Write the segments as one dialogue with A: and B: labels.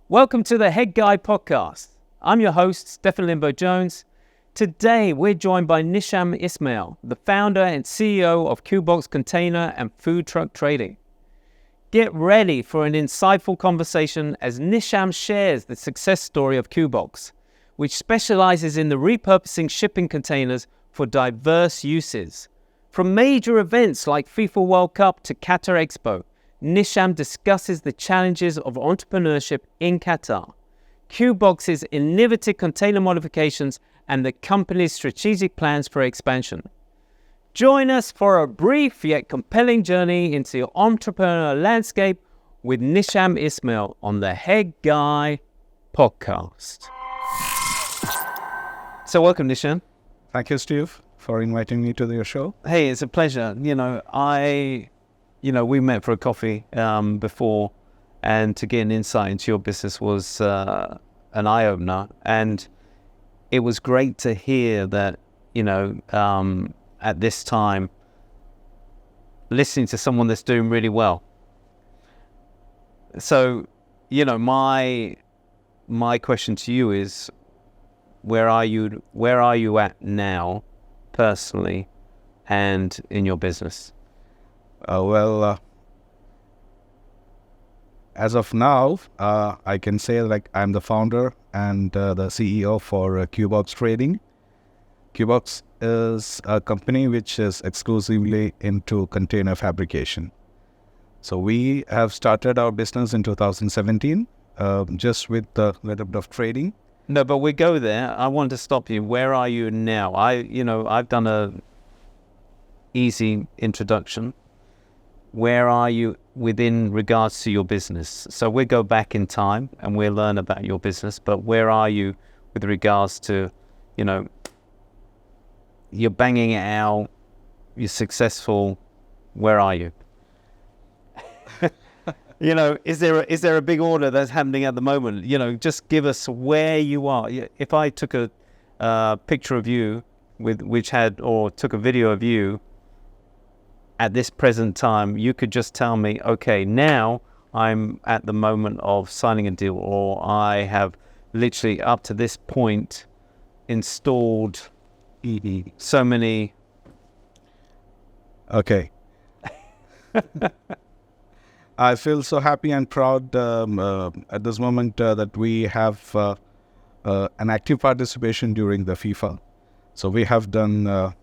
A: Welcome to the Head Guy Podcast. I'm your host, Stephen Limbo Jones. Today, we're joined by Nisham Ismail, the founder and CEO of QBox Container and Food Truck Trading. Get ready for an insightful conversation as Nisham shares the success story of QBox, which specializes in the repurposing shipping containers for diverse uses. From major events like FIFA World Cup to Qatar Expo, Nisham discusses the challenges of entrepreneurship in Qatar, QBox's innovative container modifications, and the company's strategic plans for expansion. Join us for a brief yet compelling journey into the entrepreneurial landscape with Nisham Ismail on the Head Guy Podcast. So welcome, Nisham.
B: Thank you, Steve, for inviting me to your show.
A: Hey, it's a pleasure. We met for a coffee before, and to get an insight into your business was an eye-opener. And it was great to hear that, at this time, listening to someone that's doing really well. So, my question to you is, where are you at now, personally, and in your business?
B: As of now, I can say I'm the founder and the CEO for QBox Trading. QBox is a company which is exclusively into container fabrication. So we have started our business in 2017, just with a little bit of trading.
A: No, but we go there. I want to stop you. Where are you now? I've done a easy introduction. Where are you within regards to your business? So we'll go back in time and we'll learn about your business, but where are you with regards to, you're banging it out, you're successful, where are you? Is there a big order that's happening at the moment? Just give us where you are. If I took a picture of you took a video of you at this present time, you could just tell me, okay, now I'm at the moment of signing a deal, or I have literally up to this point installed so many.
B: Okay. I feel so happy and proud at this moment that we have an active participation during the FIFA. So we have done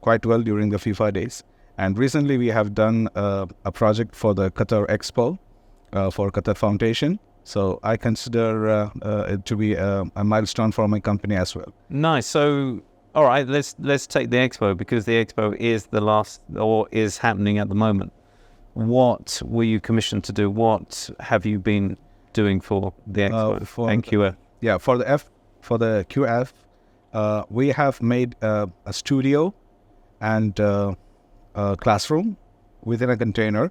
B: quite well during the FIFA days. And recently we have done a project for the Qatar Expo for Qatar Foundation. So I consider it to be a milestone for my company as well.
A: Nice. So, all right, let's take the Expo, because the Expo is is happening at the moment. What were you commissioned to do? What have you been doing for the Expo and QF?
B: For the QF, we have made a studio and a classroom within a container.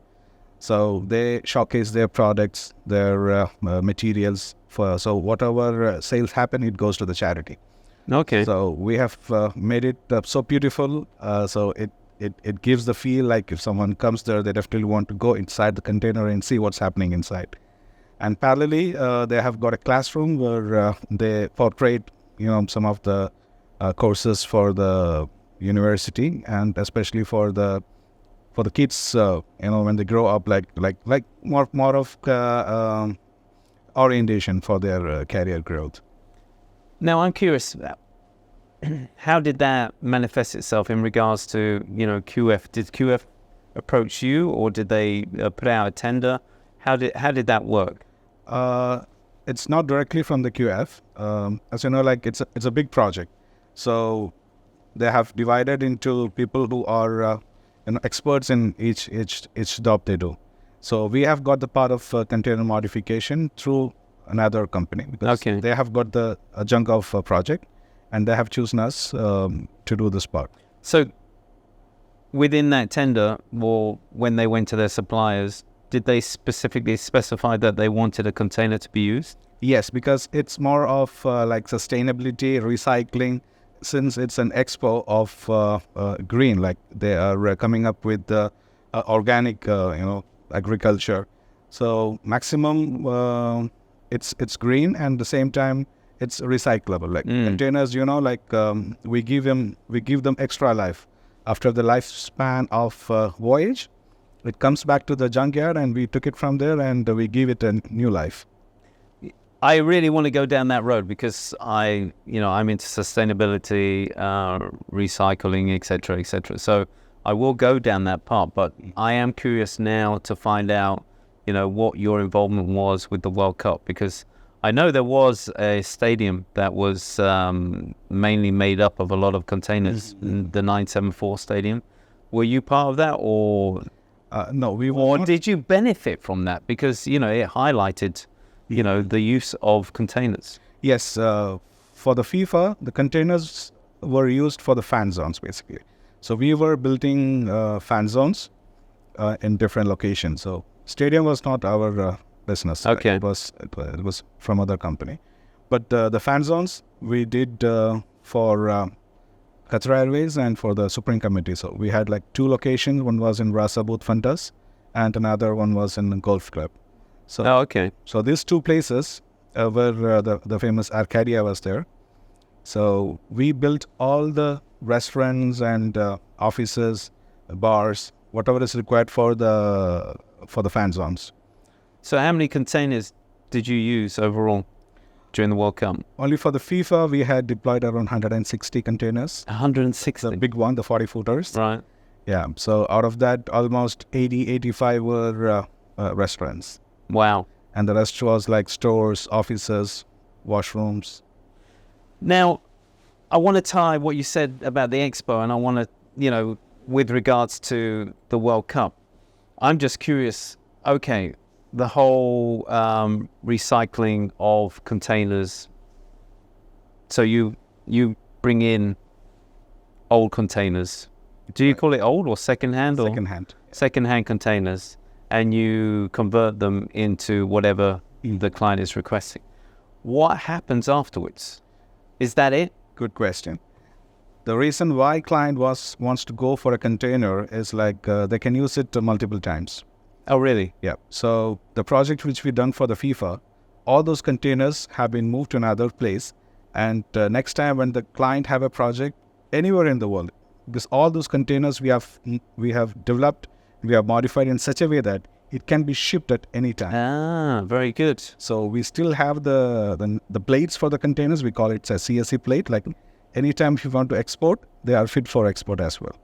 B: So they showcase their products, their materials. So whatever sales happen, it goes to the charity.
A: Okay.
B: So we have made it so beautiful. So it gives the feel like if someone comes there, they definitely want to go inside the container and see what's happening inside. And parallelly, they have got a classroom where they portray, some of the courses for the university, and especially for the kids, when they grow up, like more of orientation for their career growth.
A: Now I'm curious, how did that manifest itself in regards to QF? Did QF approach you, or did they put out a tender? How did that work?
B: It's not directly from the QF. As you know, it's a big project, so they have divided into people who are experts in each job they do. So we have got the part of container modification through another company, because they have got a chunk of a project, and they have chosen us to do this part.
A: So within that tender, or when they went to their suppliers, did they specifically specify that they wanted a container to be used?
B: Yes, because it's more of sustainability, recycling. Since it's an expo of green, they are coming up with organic, agriculture. So maximum it's green and at the same time it's recyclable. Like containers, we give them extra life. After the lifespan of voyage, it comes back to the junkyard and we took it from there and we give it a new life.
A: I really want to go down that road because I'm into sustainability, recycling, etc., etc. So I will go down that path, but I am curious now to find out, what your involvement was with the World Cup, because I know there was a stadium that was mainly made up of a lot of containers, the 974 stadium. Were you part of that, or
B: no?
A: Or did you benefit from that because it highlighted, the use of containers?
B: Yes, for the FIFA, the containers were used for the fan zones basically. So we were building fan zones in different locations. So stadium was not our business.
A: Okay.
B: It was from other company. But the fan zones we did for Qatar Airways and for the Supreme Committee. So we had like 2 locations. One was in Rasa Booth Fantas and another one was in the Golf Club. So,
A: okay.
B: So these 2 places where the famous Arcadia was there. So we built all the restaurants and offices, bars, whatever is required for the fan zones.
A: So how many containers did you use overall during the World Cup?
B: Only for the FIFA, we had deployed around 160 containers.
A: 160?
B: The big one, the 40-footers.
A: Right.
B: Yeah. So out of that, almost 85 were restaurants.
A: Wow.
B: And the rest was like stores, offices, washrooms.
A: Now, I want to tie what you said about the Expo, and I want to, with regards to the World Cup, I'm just curious, okay, the whole recycling of containers. So you bring in old containers. Do you call it old or secondhand?
B: Secondhand.
A: Secondhand containers, and you convert them into whatever the client is requesting. What happens afterwards? Is that it?
B: Good question. The reason why client wants to go for a container is like they can use it multiple times.
A: Oh, really?
B: Yeah. So the project which we done for the FIFA, all those containers have been moved to another place. And next time when the client have a project anywhere in the world, because all those containers we have developed, we have modified in such a way that it can be shipped at any time.
A: Ah, very good.
B: So we still have the plates for the containers. We call it a CSE plate. Like anytime if you want to export, they are fit for export as well.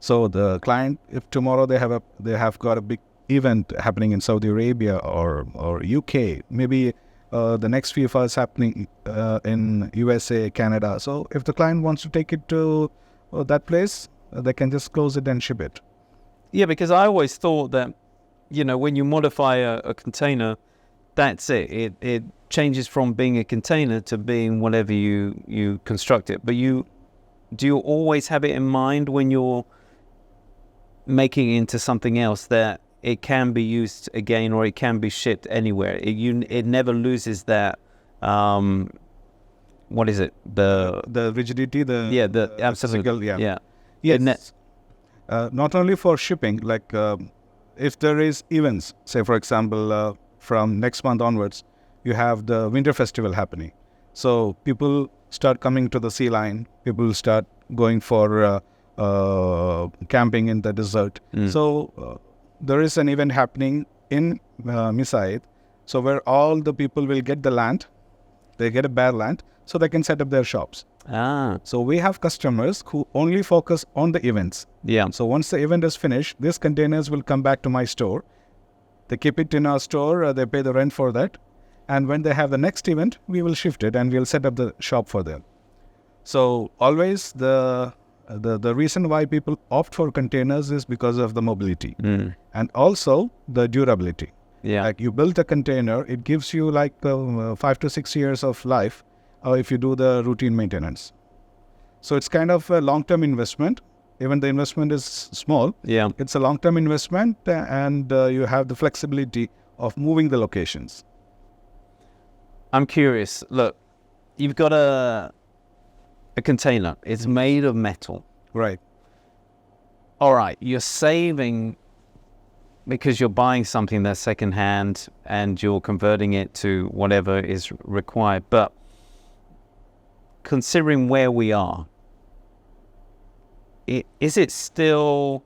B: So the client, if tomorrow they have got a big event happening in Saudi Arabia or UK, maybe the next FIFA is happening in USA, Canada. So if the client wants to take it to that place, they can just close it and ship it.
A: Yeah, because I always thought that, when you modify a container, that's it. It changes from being a container to being whatever you construct it. But do you always have it in mind when you're making it into something else that it can be used again or it can be shipped anywhere? It never loses that, what is it?
B: The rigidity,
A: absolutely.
B: physical,
A: yeah.
B: Yes. Not only for shipping, like if there is events, say for example, from next month onwards, you have the Winter Festival happening. So people start coming to the sea line. People start going for camping in the desert. So there is an event happening in Misaid, so where all the people will get the land. They get a bare land, so they can set up their shops. So we have customers who only focus on the events.
A: Yeah.
B: So once the event is finished, these containers will come back to my store. They keep it in our store, they pay the rent for that. And when they have the next event, we will shift it and we'll set up the shop for them. So always the reason why people opt for containers is because of the mobility and also the durability.
A: Yeah.
B: Like you build a container, it gives you like 5 to 6 years of life if you do the routine maintenance. So it's kind of a long-term investment. Even the investment is small.
A: Yeah.
B: It's a long-term investment and you have the flexibility of moving the locations.
A: I'm curious. Look, you've got a container. It's made of metal.
B: Right.
A: All right. You're saving because you're buying something that's secondhand and you're converting it to whatever is required. But considering where we are, is it still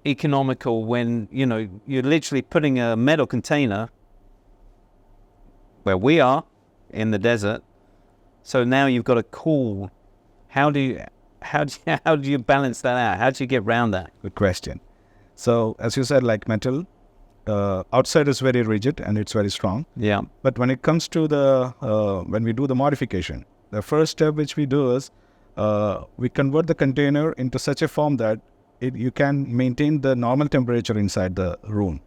A: economical when, you know, you're literally putting a metal container where we are in the desert, so now you've got to cool. How do you balance that out? How do you get around that?
B: Good question. So as you said, like metal, outside is very rigid and it's very strong.
A: Yeah.
B: But when it comes to when we do the modification, the first step which we do is we convert the container into such a form that you can maintain the normal temperature inside the room.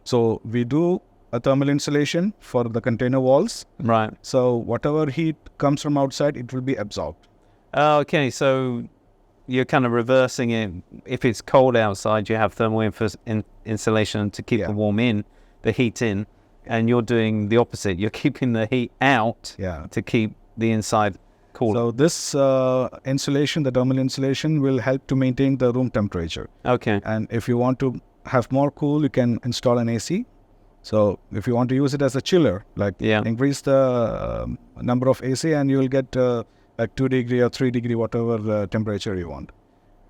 B: So we do a thermal insulation for the container walls.
A: Right.
B: So whatever heat comes from outside, it will be absorbed.
A: Okay, so you're kind of reversing it. If it's cold outside, you have thermal insulation to keep the heat in, and you're doing the opposite. You're keeping the heat out to keep the inside cool.
B: So this insulation, the thermal insulation, will help to maintain the room temperature.
A: Okay.
B: And if you want to have more cool, you can install an AC. So if you want to use it as a chiller, increase the number of AC and you will get like 2 degree or 3 degree, whatever temperature you want.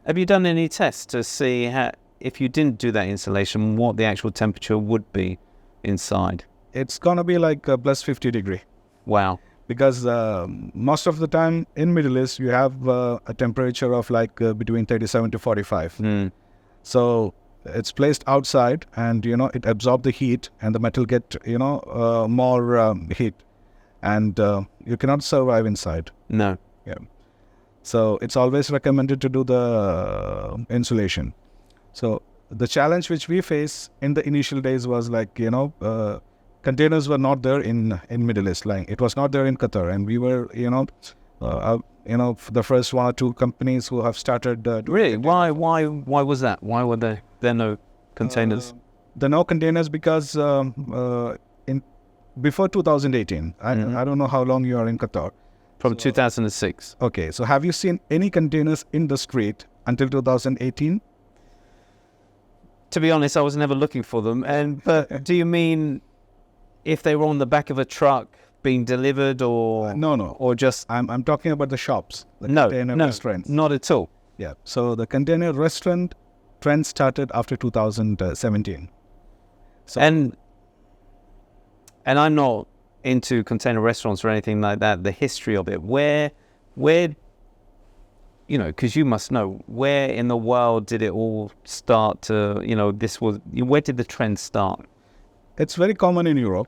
A: Have you done any tests to see how, if you didn't do that insulation, what the actual temperature would be inside?
B: It's going to be like plus 50 degree.
A: Wow.
B: Because most of the time in Middle East, you have a temperature of like between 37 to 45. So it's placed outside and, you know, it absorbs the heat and the metal get, you know, more heat. And you cannot survive inside.
A: No.
B: Yeah. So it's always recommended to do the insulation. So the challenge which we face in the initial days was like, you know, containers were not there in Middle East. Like it was not there in Qatar, and we were, the first one or two companies who have started.
A: Really? Why was that? Why were there no containers?
B: There are no containers because before 2018, I don't know how long you are in Qatar.
A: From 2006.
B: Okay, so have you seen any containers in the street until 2018?
A: To be honest, I was never looking for them. But do you mean if they were on the back of a truck being delivered, or
B: no,
A: or just?
B: I'm talking about the shops, the container restaurants.
A: Not at all.
B: Yeah. So the container restaurant trend started after 2017. So
A: and I'm not into container restaurants or anything like that. The history of it, where, you know, because you must know, where in the world did it all start to, you know, where did the trend start?
B: It's very common in Europe.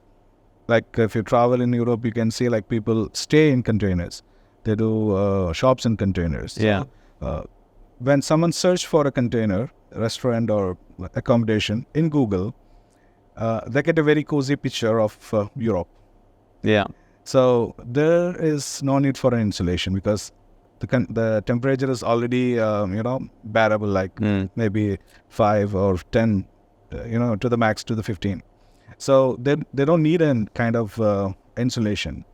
B: Like if you travel in Europe, you can see like people stay in containers. They do shops in containers.
A: Yeah.
B: So, when someone search for a container, restaurant or accommodation in Google, they get a very cozy picture of Europe.
A: Yeah.
B: So there is no need for an insulation because the temperature is already, bearable, like maybe 5 or 10, to the max to the 15. So they don't need a kind of insulation.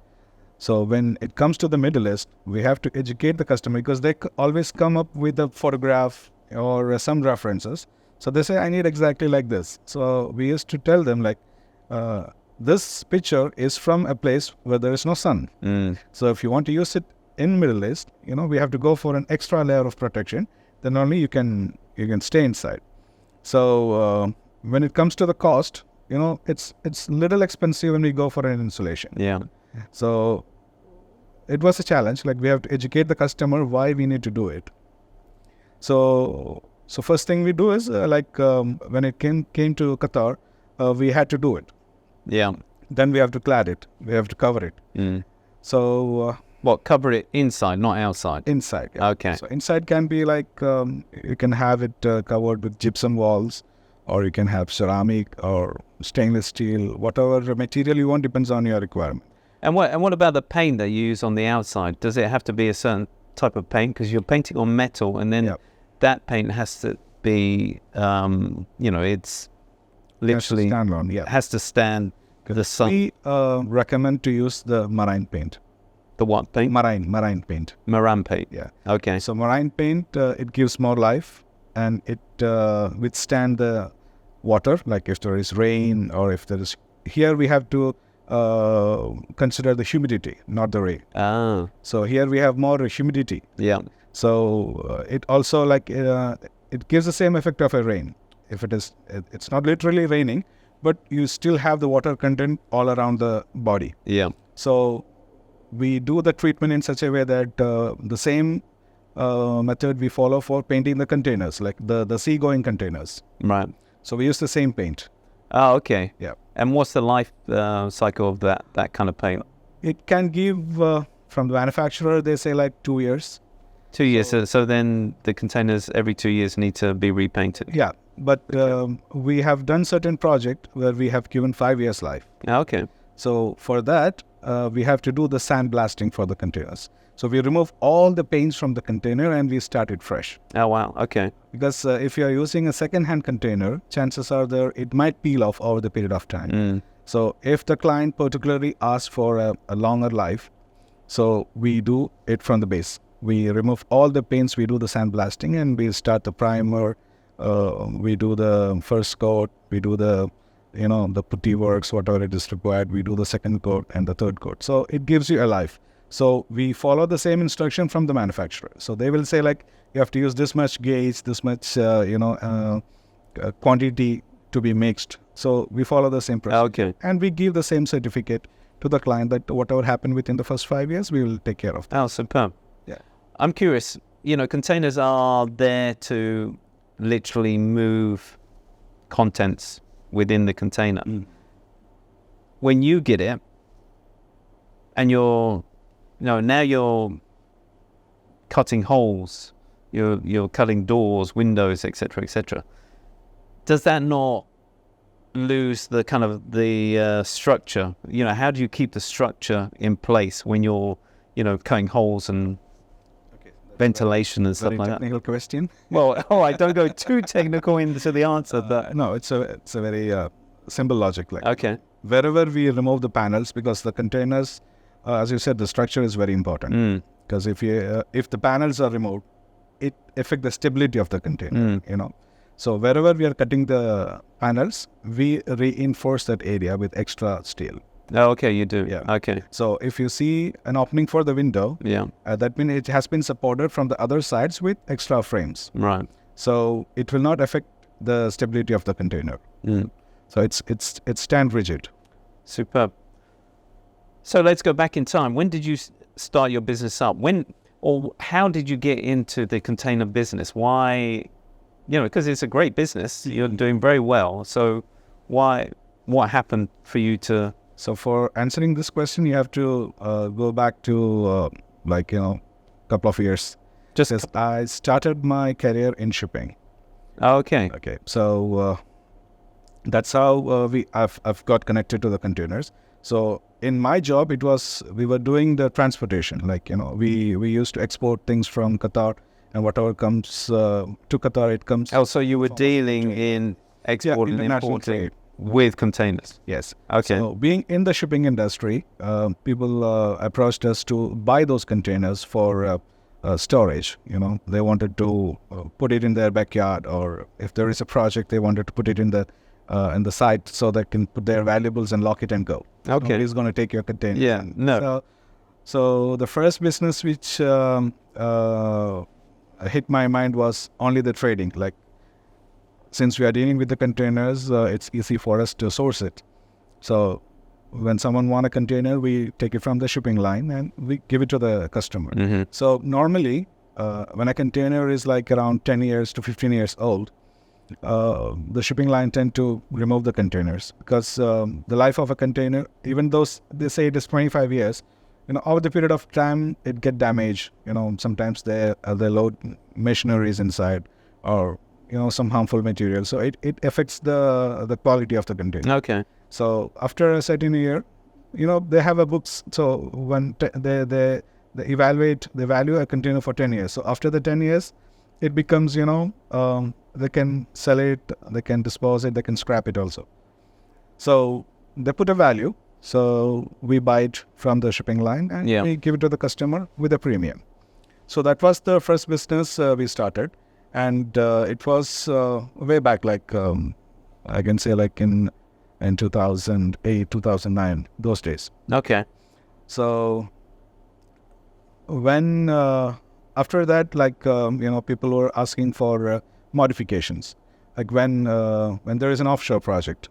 B: So when it comes to the Middle East, we have to educate the customer because they always come up with a photograph or some references. So they say, I need exactly like this. So we used to tell them like, this picture is from a place where there is no sun. So if you want to use it in Middle East, we have to go for an extra layer of protection. Then only you can stay inside. So when it comes to the cost, it's little expensive when we go for an insulation.
A: Yeah.
B: So it was a challenge. Like we have to educate the customer why we need to do it. So first thing we do is when it came to Qatar, we had to do it.
A: Yeah.
B: Then we have to clad it. We have to cover it. So
A: cover it inside, not outside?
B: Inside. Yeah.
A: Okay.
B: So inside can be like you can have it covered with gypsum walls, or you can have ceramic or stainless steel, whatever material you want depends on your requirement.
A: And what about the paint that you use on the outside? Does it have to be a certain type of paint? Because you're painting on metal, and then that paint has to be, it's literally has to stand the sun.
B: We recommend to use the marine paint.
A: The what paint?
B: Marine paint.
A: Marine paint.
B: Yeah.
A: Okay.
B: So marine paint, it gives more life, and it withstand the water, like if there is rain or if there is. Here we have to consider the humidity, not the rain.
A: Ah,
B: So here we have more humidity.
A: yeah.
B: So it also like it gives the same effect of a rain. If it's not literally raining, but you still have the water content all around the body.
A: Yeah.
B: So we do the treatment in such a way that the same method we follow for painting the containers, like the seagoing containers.
A: Right.
B: So we use the same paint.
A: Oh, okay.
B: Yeah.
A: And what's the life cycle of that kind of paint?
B: It can give from the manufacturer, they say like 2 years.
A: 2 years. So then the containers every 2 years need to be repainted.
B: Yeah, but we have done certain project where we have given 5 years life.
A: Ah, okay.
B: So for that, we have to do the sandblasting for the containers. So we remove all the paints from the container and we start it fresh.
A: Oh, wow. Okay.
B: Because if you are using a second-hand container, chances are there it might peel off over the period of time.
A: Mm.
B: So if the client particularly asks for a longer life, so we do it from the base. We remove all the paints, we do the sandblasting, and we start the primer. We do the first coat, we do the the putty works, whatever it is required. We do the second coat and the third coat. So it gives you a life. So we follow the same instruction from the manufacturer. So they will say like, you have to use this much gauge, this much, quantity to be mixed. So we follow the same process.
A: Okay.
B: And we give the same certificate to the client that whatever happened within the first 5 years, we will take care of that.
A: Oh, superb.
B: Yeah.
A: I'm curious, containers are there to literally move contents within the container.
B: Mm.
A: When you get it and now you're cutting holes, you're cutting doors, windows, etc., does that not lose the kind of the structure? How do you keep the structure in place when you're cutting holes and ventilation and stuff
B: Very
A: like that?
B: technical question.
A: Well, all right, don't go too technical into the answer, but
B: No, it's a very simple logic. Like
A: okay.
B: wherever we remove the panels, because the containers, as you said, the structure is very important. Because if the panels are removed, it affects the stability of the container. So wherever we are cutting the panels, we reinforce that area with extra steel.
A: Oh, okay, you do.
B: Yeah.
A: Okay.
B: So if you see an opening for the window,
A: Yeah.
B: that means it has been supported from the other sides with extra frames.
A: Right.
B: So it will not affect the stability of the container. So it's stand rigid.
A: Superb. So let's go back in time. When did you start your business up? How did you get into the container business? Why? Because it's a great business. You're doing very well. So what happened for you to?
B: So for answering this question, you have to go back to couple of years. Because I started my career in shipping.
A: Oh, okay.
B: Okay. So that's how I've got connected to the containers. So in my job, we were doing the transportation. We used to export things from Qatar, and whatever comes to Qatar, it comes.
A: Oh, so you were dealing in exporting and
B: international
A: importing
B: trade.
A: with containers.
B: Yes.
A: Okay.
B: So being in the shipping industry, people approached us to buy those containers for storage. They wanted to put it in their backyard, or if there is a project, they wanted to put it in the site so they can put their valuables and lock it and go.
A: Okay.
B: Nobody's going to take your container.
A: Yeah. No.
B: So the first business which hit my mind was only the trading. Like, since we are dealing with the containers, it's easy for us to source it. So when someone wants a container, we take it from the shipping line and we give it to the customer.
A: Mm-hmm.
B: So normally, when a container is like around 10 years to 15 years old, the shipping line tend to remove the containers, because the life of a container, even though they say it is 25 years, over the period of time, it get damaged. Sometimes they load machineries inside, or some harmful material. So it affects the quality of the container.
A: Okay.
B: So after a certain year, they have a books. So when they evaluate, they value a container for 10 years. So after the 10 years, it becomes, they can sell it, they can dispose it, they can scrap it also. So they put a value. So we buy it from the shipping line and we give it to the customer with a premium. So that was the first business we started. And it was way back, like I can say like in 2008, 2009, those days.
A: Okay.
B: So when after that, like people were asking for modifications. Like when there is an offshore project,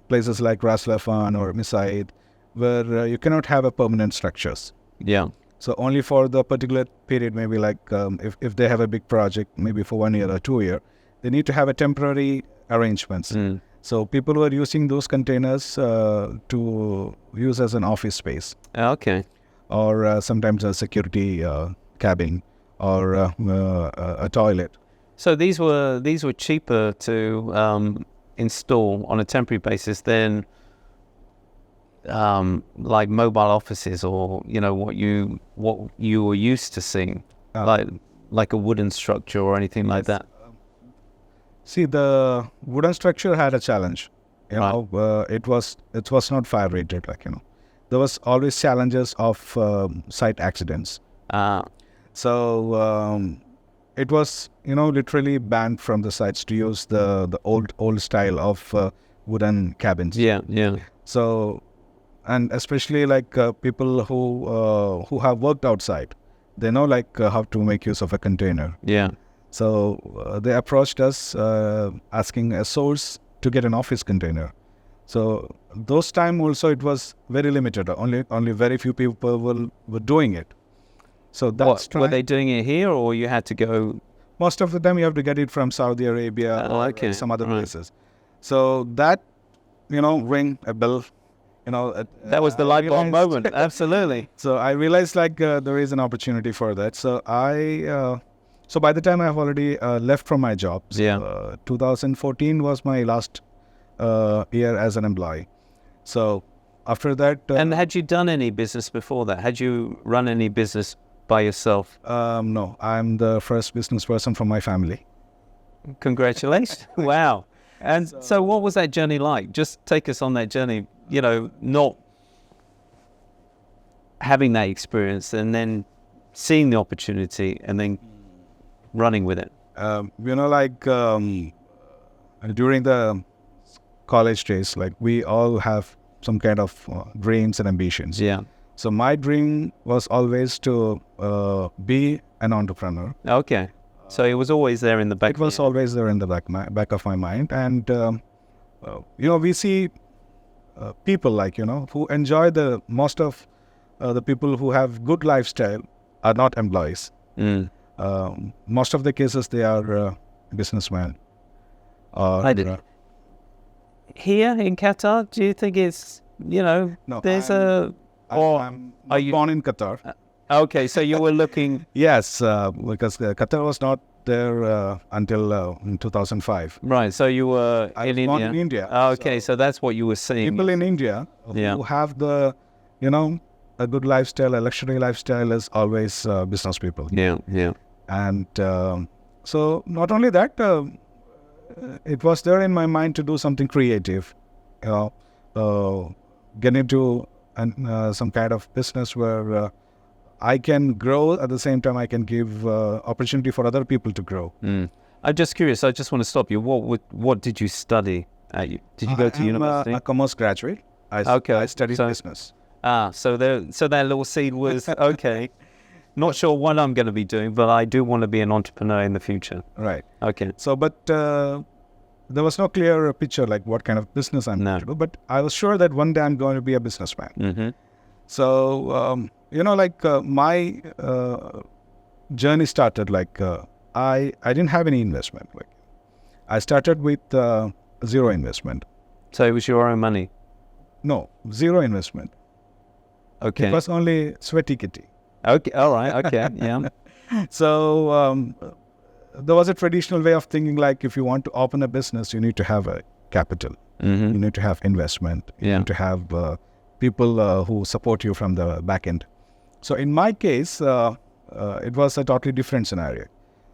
B: places like Ras Laffan or Misaid, where you cannot have a permanent structures.
A: Yeah.
B: So only for the particular period, maybe like if they have a big project, maybe for 1 year or 2 year, they need to have a temporary arrangements. So people were using those containers to use as an office space.
A: Okay.
B: Or sometimes a security cabin or a toilet.
A: So these were cheaper to install on a temporary basis than like mobile offices, or what you were used to seeing, like a wooden structure or anything like that.
B: See, the wooden structure had a challenge. It was not fire rated. There was always challenges of site accidents. So it was literally banned from the sites to use the old style of wooden cabins.
A: Yeah.
B: So, and especially like people who have worked outside, they know how to make use of a container.
A: Yeah.
B: So they approached us asking a source to get an office container. So those time also it was very limited. Only very few people were doing it. So that's
A: were they doing it here, or you had to go?
B: Most of the time you have to get it from Saudi Arabia or some other places. So that ring a bell.
A: That was the light bulb moment. Absolutely.
B: So I realized there is an opportunity for that. So so by the time I have already left from my job. 2014 was my last year as an employee. So after that.
A: And had you done any business before that? Had you run any business by yourself?
B: No, I'm the first business person from my family.
A: Congratulations. Wow. And so what was that journey like? Just take us on that journey, not having that experience and then seeing the opportunity and then running with it.
B: During the college days, we all have some kind of dreams and ambitions.
A: Yeah.
B: So my dream was always to be an entrepreneur.
A: Okay. So it was always there in the back.
B: It was always there in the back of my mind. And, we see people who enjoy most of the people who have good lifestyle are not employees. Most of the cases, they are businessmen.
A: Here in Qatar, do you think it's,
B: No,
A: there's
B: I'm born in Qatar.
A: Okay, so you were looking...
B: Yes, because Qatar was not there until in 2005.
A: Right, so you were
B: I was born in India.
A: Okay, so that's what you were seeing.
B: People in India who have a good lifestyle, a luxury lifestyle is always business people.
A: Yeah.
B: And so not only that, it was there in my mind to do something creative, get into some kind of business where I can grow, at the same time I can give opportunity for other people to grow.
A: I'm just curious, I just want to stop you. What did you study? Did you go to university?
B: I'm a commerce graduate. I studied business.
A: So that little seed was, okay, not sure what I'm going to be doing, but I do want to be an entrepreneur in the future.
B: Right.
A: Okay.
B: So, but there was no clear picture what kind of business I'm going to do, but I was sure that one day I'm going to be a businessman.
A: Mm-hmm.
B: So, my journey started I didn't have any investment. I started with zero investment.
A: So it was your own money?
B: No, zero investment.
A: Okay.
B: It was only sweaty kitty.
A: Okay. All right. Okay. Yeah.
B: So there was a traditional way of thinking if you want to open a business, you need to have a capital.
A: Mm-hmm.
B: You need to have investment. You need to have people who support you from the back end. So in my case, it was a totally different scenario.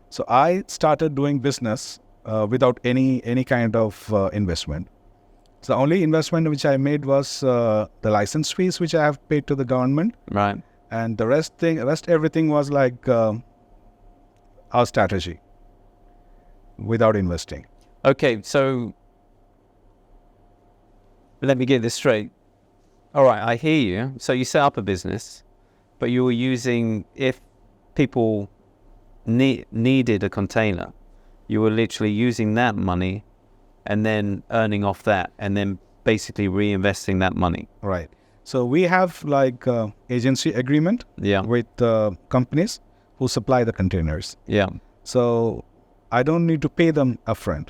B: So I started doing business without any kind of investment. So the only investment which I made was the license fees which I have paid to the government.
A: Right.
B: And the rest everything was our strategy without investing.
A: Okay, so let me get this straight. All right, I hear you. So you set up a business, but you were using, if people needed a container, you were literally using that money and then earning off that and then basically reinvesting that money.
B: Right. So we have like agency agreement with companies who supply the containers.
A: Yeah.
B: So I don't need to pay them upfront.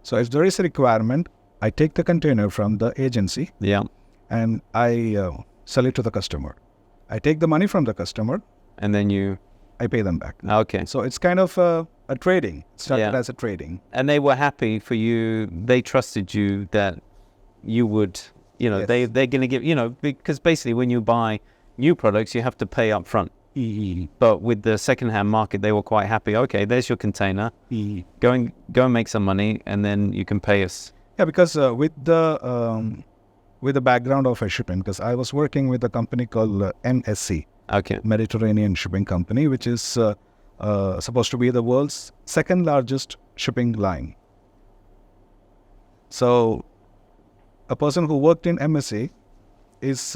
B: So if there is a requirement, I take the container from the agency and I sell it to the customer. I take the money from the customer
A: and then
B: I pay them back.
A: Okay.
B: So it's kind of a trading. It started as a trading.
A: And they were happy for you. They trusted you that you would, they're going to give, because basically when you buy new products, you have to pay up front. But with the secondhand market, they were quite happy. Okay, there's your container. Go and make some money, and then you can pay us.
B: Yeah, because with the background of a shipping, because I was working with a company called MSC, Mediterranean Shipping Company, which is supposed to be the world's second largest shipping line. So a person who worked in MSC is,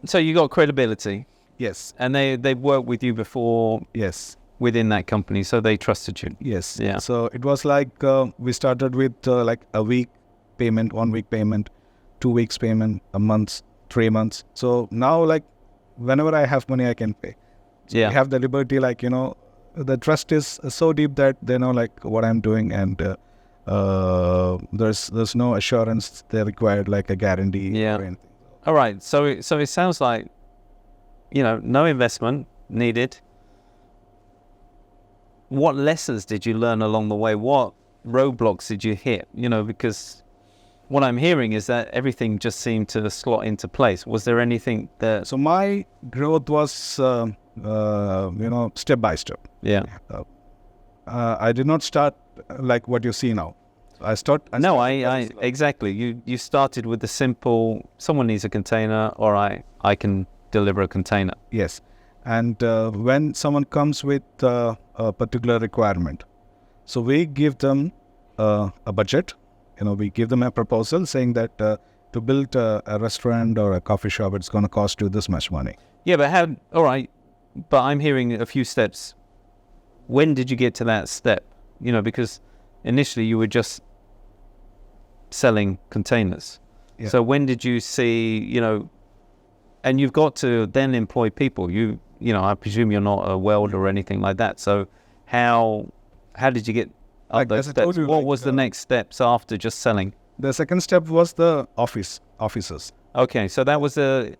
A: So you got credibility.
B: Yes.
A: And they've worked with you before.
B: Yes.
A: Within that company, so they trusted you.
B: Yes.
A: Yeah.
B: So it was like we started with like a week payment, 1 week payment, 2 weeks payment, a month, 3 months. So now like whenever I have money, I can pay. So we have the liberty, like, the trust is so deep that they know like what I'm doing, and there's no assurance they required, like a guarantee or anything.
A: All right. So it sounds like, no investment needed. What lessons did you learn along the way? What roadblocks did you hit? Because what I'm hearing is that everything just seemed to slot into place. Was there anything that...
B: So my growth was, step by step.
A: Yeah.
B: I did not start like what you see now.
A: Exactly. You started with the simple, someone needs a container, or I can deliver a container.
B: Yes. And when someone comes with a particular requirement, so we give them a budget. We give them a proposal saying that to build a restaurant or a coffee shop, it's going to cost you this much money.
A: Yeah, but all right, but I'm hearing a few steps. When did you get to that step? Because initially you were just selling containers. Yeah. So when did you see, and you've got to then employ people. I presume you're not a welder or anything like that. So how did you get up those steps? What was the next steps after just selling?
B: The second step was the offices.
A: Okay, so that was the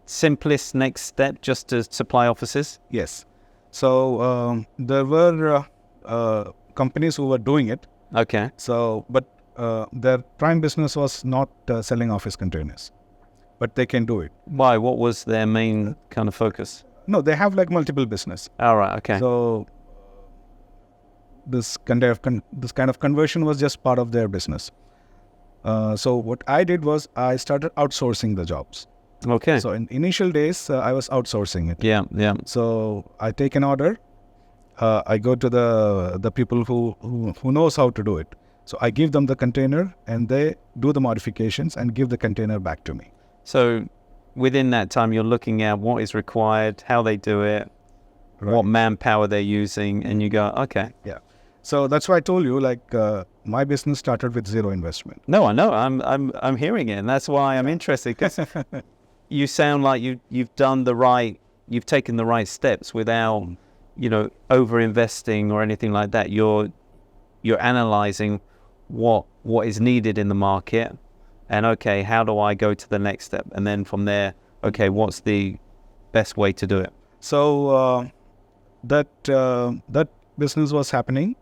A: simplest next step, just to supply offices?
B: Yes. So there were companies who were doing it.
A: Okay.
B: So, but their prime business was not selling office containers. But they can do it.
A: Why? What was their main kind of focus?
B: No, they have like multiple business.
A: All right. Okay.
B: So this kind of conversion was just part of their business. So what I did was I started outsourcing the jobs.
A: Okay.
B: So in initial days, I was outsourcing it.
A: Yeah.
B: So I take an order. I go to the people who knows how to do it. So I give them the container, and they do the modifications and give the container back to me.
A: So within that time, you're looking at what is required, how they do it, what manpower they're using, and you go, okay.
B: Yeah. So that's why I told you, like, my business started with zero investment.
A: No, I know. I'm hearing it, and that's why I'm interested, because you sound like you've taken the right steps without, over investing or anything like that. You're analyzing what is needed in the market. And okay, how do I go to the next step? And then from there, okay, what's the best way to do it?
B: So that business was happening,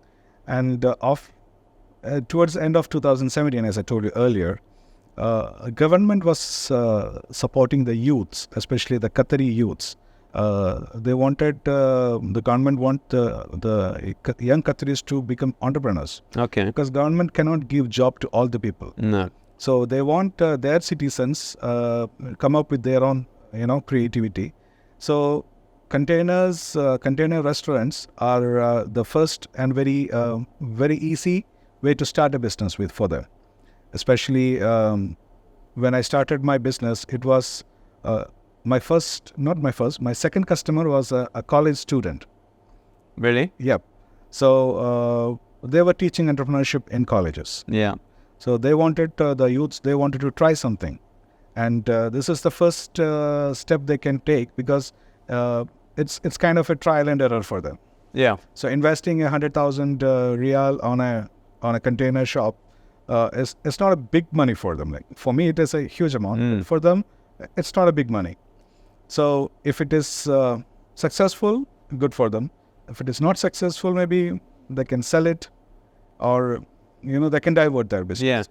B: and towards the end of 2017, as I told you earlier, government was supporting the youths, especially the Qatari youths. They wanted the government want the young Qataris to become entrepreneurs.
A: Okay.
B: Because government cannot give job to all the people.
A: No.
B: So they want their citizens come up with their own, creativity. So container restaurants are the first and very easy way to start a business with for them. Especially when I started my business, it was my second customer was a college student.
A: Really?
B: Yep. So they were teaching entrepreneurship in colleges.
A: Yeah.
B: So they wanted the youths, they wanted to try something. And this is the first step they can take, because it's kind of a trial and error for them.
A: Yeah.
B: So investing 100,000 real on a container shop it's not a big money for them. Like for me, it is a huge amount. For them, it's not a big money. So if it is successful, good for them. If it is not successful, maybe they can sell it, or they can divert their business.
A: Yeah.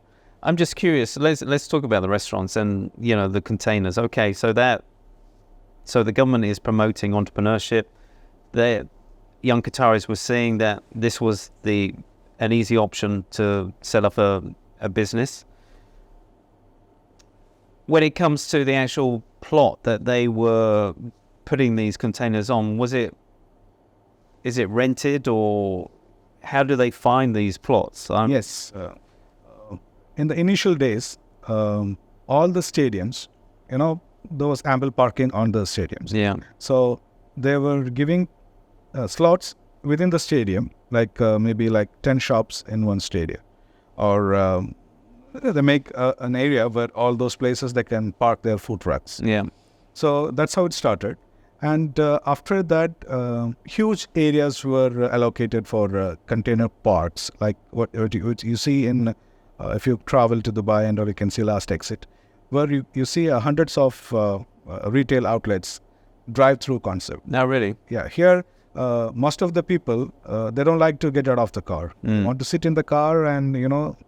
A: I'm just curious. Let's talk about the restaurants and the containers. Okay, so the government is promoting entrepreneurship. The young Qataris were saying that this was an easy option to set up a business. When it comes to the actual plot that they were putting these containers on, is it rented, or how do they find these plots?
B: Yes. In the initial days, all the stadiums, there was ample parking on the stadiums.
A: Yeah.
B: So they were giving slots within the stadium, like maybe like 10 shops in one stadium. Or they make an area where all those places they can park their food trucks.
A: Yeah.
B: So that's how it started. And after that, huge areas were allocated for container parks, like what you see in, if you travel to Dubai and or you can see last exit, where you see hundreds of retail outlets, drive-through concept.
A: No, really?
B: Yeah, here most of the people, they don't like to get out of the car. They want to sit in the car and,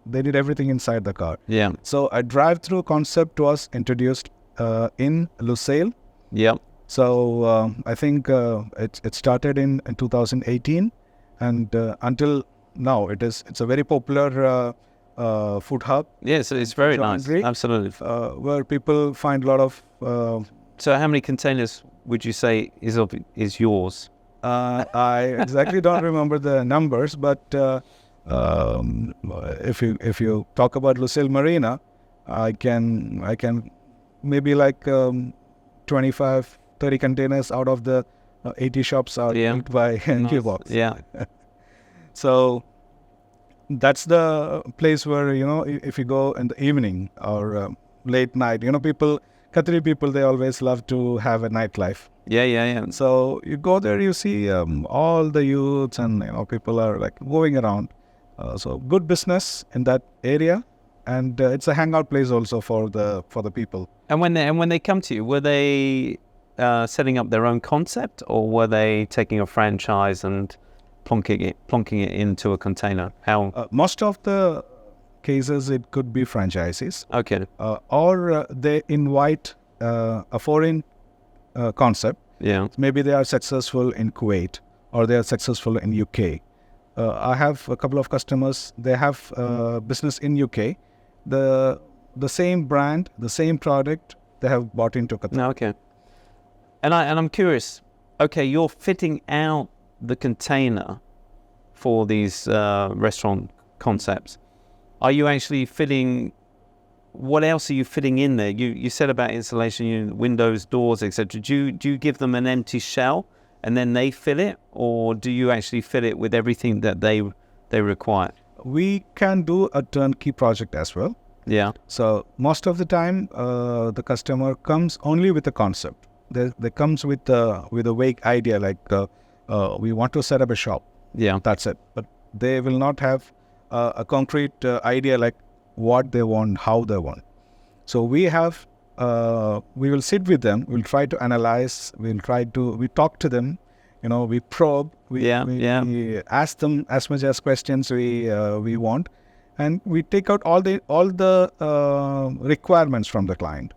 B: they need everything inside the car.
A: Yeah.
B: So a drive-through concept was introduced in Lusail.
A: Yeah.
B: So I think it started in 2018, and until now it's a very popular food hub.
A: Yes, it's very nice. Absolutely.
B: Where people find a lot of...
A: So how many containers would you say is yours?
B: I exactly don't remember the numbers, but if you talk about Lusail Marina, I can maybe like 25, 30 containers out of the 80 shops are built by QBox.
A: Yeah.
B: So that's the place where, if you go in the evening or late night, Qatari people, they always love to have a nightlife.
A: Yeah.
B: So you go there, you see all the youths and, people are like going around. So good business in that area. And it's a hangout place also for the people.
A: And when they come to you, were they setting up their own concept, or were they taking a franchise and plonking it into a container? How?
B: Most of the cases, it could be franchises.
A: Okay.
B: Or they invite a foreign concept.
A: Yeah.
B: Maybe they are successful in Kuwait, or they are successful in UK. I have a couple of customers. They have business in UK. The same brand, the same product, they have bought into Qatar.
A: Okay. And I'm curious. Okay, you're fitting out the container for these restaurant concepts. Are you actually fitting? What else are you fitting in there? You said about installation, windows, doors, etc. Do you give them an empty shell and then they fill it, or do you actually fill it with everything that they require?
B: We can do a turnkey project as well.
A: Yeah.
B: So most of the time, the customer comes only with a concept. They comes with a vague idea, like we want to set up a shop.
A: Yeah.
B: That's it. But they will not have a concrete idea like what they want, how they want. So we will sit with them. We'll try to analyze. We talk to them. We probe. We ask them as much as questions we want, and we take out all the requirements from the client.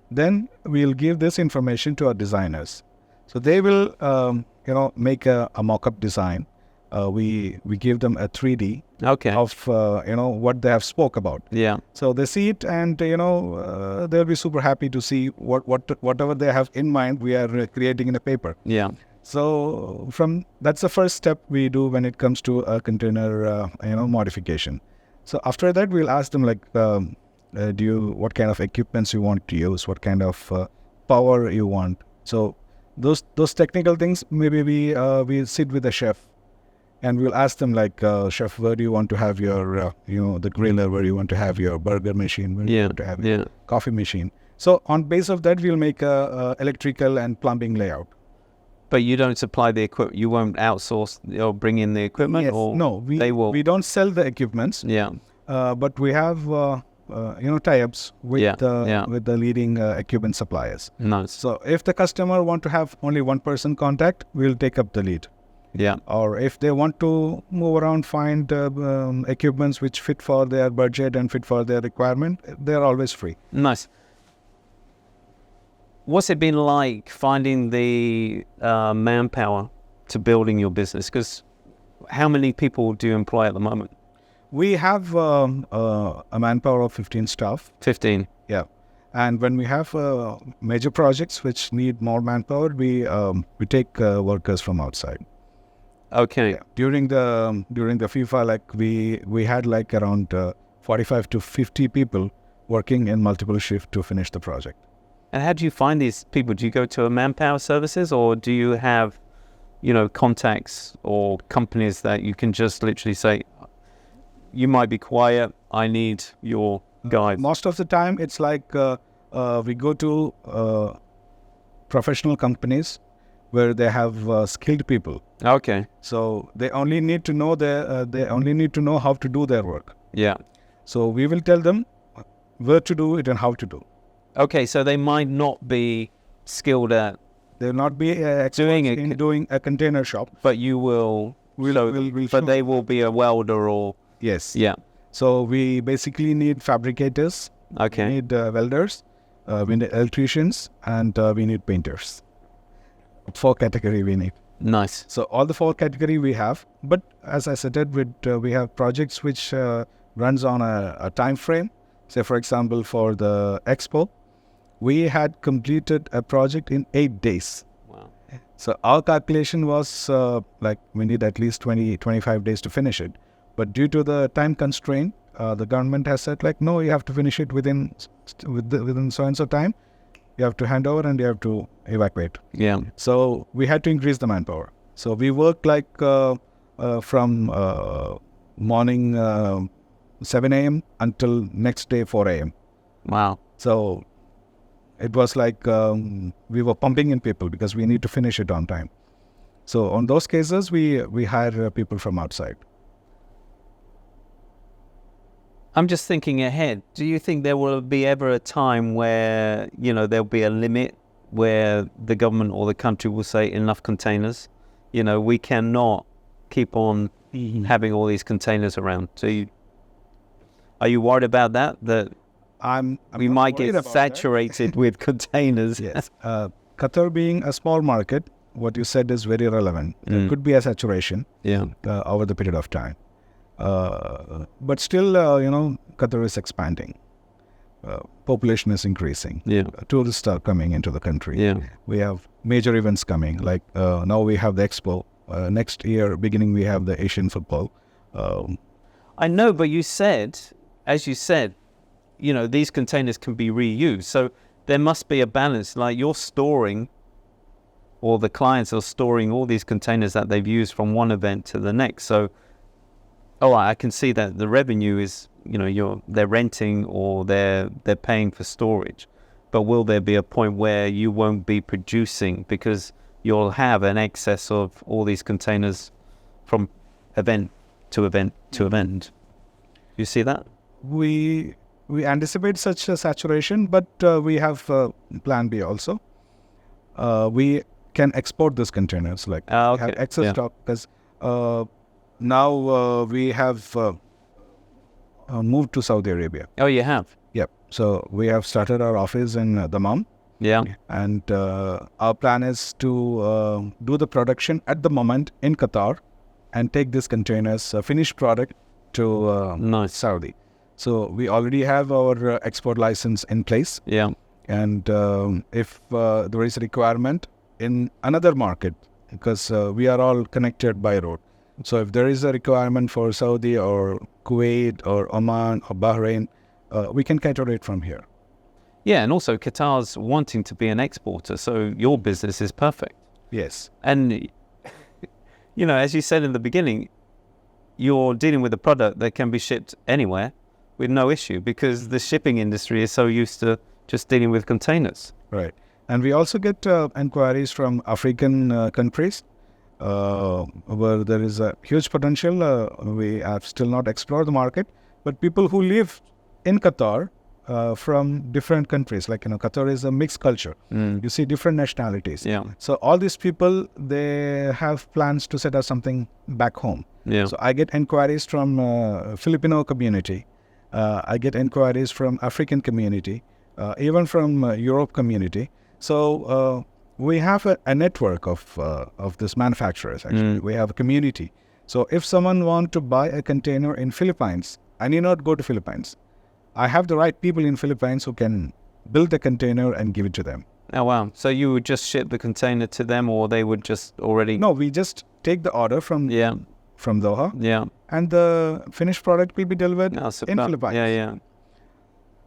B: Then we'll give this information to our designers. So they will make a mock-up design, we give them a 3D
A: Okay.
B: of what they have spoke about.
A: Yeah.
B: So they see it, and they'll be super happy to see whatever they have in mind. We are creating in a paper.
A: Yeah.
B: So that's the first step we do when it comes to a container modification. So after that, we'll ask them like, what kind of equipments you want to use, what kind of power you want. So those technical things, maybe we sit with the chef. And we'll ask them like, chef, where do you want to have your, the griller? Where do you want to have your burger machine? Where do you want to have your coffee machine? So on base of that, we'll make a electrical and plumbing layout.
A: But you don't supply the equipment. You won't outsource or bring in the equipment.
B: Yes.
A: Or
B: No,
A: they will.
B: We don't sell the equipments.
A: Yeah.
B: But we have tie-ups with the leading equipment suppliers.
A: Nice.
B: So if the customer want to have only one person contact, we'll take up the lead.
A: Yeah.
B: Or if they want to move around, find equipments which fit for their budget and fit for their requirement, they're always free.
A: Nice. What's it been like finding the manpower to building your business? Because how many people do you employ at the moment?
B: We have a manpower of 15 staff.
A: 15.
B: Yeah. And when we have major projects which need more manpower, we take workers from outside.
A: Okay.
B: Yeah. During the FIFA, like we had like around 45 to 50 people working in multiple shifts to finish the project.
A: And how do you find these people? Do you go to a manpower services, or do you have, contacts or companies that you can just literally say, you might be quiet, I need your guys?
B: Most of the time, it's like we go to professional companies where they have skilled people.
A: Okay.
B: So they only need to know how to do their work.
A: Yeah.
B: So we will tell them where to do it and how to do.
A: Okay, so they might not be skilled at
B: They'll not be doing a container shop,
A: but you will.
B: We'll
A: but they will be a welder or.
B: Yes.
A: Yeah.
B: So we basically need fabricators.
A: Okay.
B: We need welders. We need electricians, and we need painters. 4 category we need.
A: Nice.
B: So all the 4 category we have, but as I said, we have projects which runs on a time frame. Say for example, for the Expo, we had completed a project in 8 days.
A: Wow.
B: So our calculation was like we need at least 25 days to finish it. But due to the time constraint, the government has said like, no, you have to finish it within so and so time. You have to hand over and you have to evacuate.
A: Yeah.
B: So we had to increase the manpower. So we worked like from morning 7 a.m. until next day 4 a.m.
A: Wow.
B: So it was like we were pumping in people because we need to finish it on time. So on those cases, we hire people from outside.
A: I'm just thinking ahead. Do you think there will be ever a time where, there'll be a limit where the government or the country will say enough containers? We cannot keep on having all these containers around. So are you worried about that? That we might get saturated with containers?
B: Yes. Qatar being a small market, what you said is very relevant. There could be a saturation over the period of time. But still, Qatar is expanding. Population is increasing.
A: Yeah.
B: Tourists are coming into the country.
A: Yeah.
B: We have major events coming. Like now we have the Expo. Next year, beginning, we have the Asian football.
A: I know, but as you said, these containers can be reused. So there must be a balance. Like you're storing, or the clients are storing all these containers that they've used from one event to the next. So, I can see that the revenue is, they're renting or they're paying for storage. But will there be a point where you won't be producing because you'll have an excess of all these containers from event to event to event? You see that?
B: We anticipate such a saturation, but we have plan B also. We can export these containers, like we have excess stock, because now we have moved to Saudi Arabia.
A: Oh, you have?
B: Yep. So we have started our office in Dammam.
A: Yeah.
B: And our plan is to do the production at the moment in Qatar and take this containers, finished product to
A: Nice.
B: Saudi. So we already have our export license in place.
A: Yeah.
B: And if there is a requirement in another market, because we are all connected by road. So if there is a requirement for Saudi or Kuwait or Oman or Bahrain, we can cater it from here.
A: Yeah, and also Qatar's wanting to be an exporter, so your business is perfect.
B: Yes.
A: And, you know, as you said in the beginning, you're dealing with a product that can be shipped anywhere with no issue, because the shipping industry is so used to just dealing with containers.
B: Right. And we also get inquiries from African countries where there is a huge potential. We have still not explored the market, but people who live in Qatar from different countries, like, Qatar is a mixed culture. You see different nationalities.
A: Yeah.
B: So all these people, they have plans to set up something back home.
A: Yeah.
B: So I get inquiries from Filipino community. I get inquiries from African community, even from Europe community. So we have a network of these manufacturers, actually. We have a community. So if someone wants to buy a container in Philippines, I need not go to Philippines. I have the right people in Philippines who can build a container and give it to them.
A: Oh, wow. So you would just ship the container to them, or they would just already...
B: No, we just take the order from Doha.
A: Yeah.
B: And the finished product will be delivered in Philippines.
A: Yeah, yeah.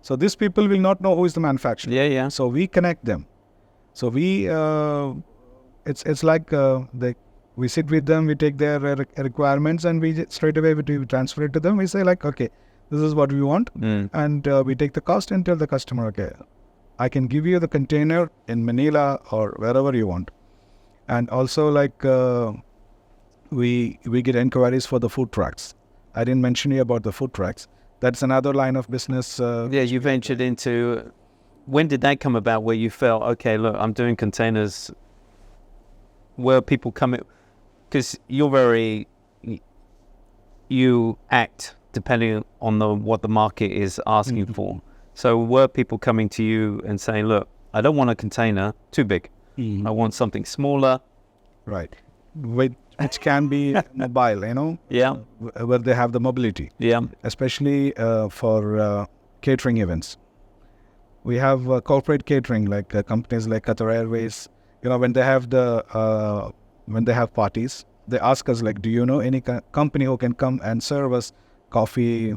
B: So these people will not know who is the manufacturer.
A: Yeah, yeah.
B: So we connect them. So we, it's like we sit with them, we take their requirements, and we straight away we transfer it to them. We say like, okay, this is what we want, and we take the cost and tell the customer, okay, I can give you the container in Manila or wherever you want. And also like we get inquiries for the food trucks. I didn't mention you about the food trucks. That's another line of business.
A: Yeah, you ventured into... When did that come about, where you felt, okay, look, I'm doing containers, where people come in? Because you act depending on what the market is asking for. So were people coming to you and saying, look, I don't want a container too big. I want something smaller.
B: Right. Which can be mobile,
A: Yeah.
B: Where they have the mobility.
A: Yeah.
B: Especially for catering events. We have corporate catering, like companies like Qatar Airways. When they have when they have parties, they ask us like, do you know any company who can come and serve us coffee,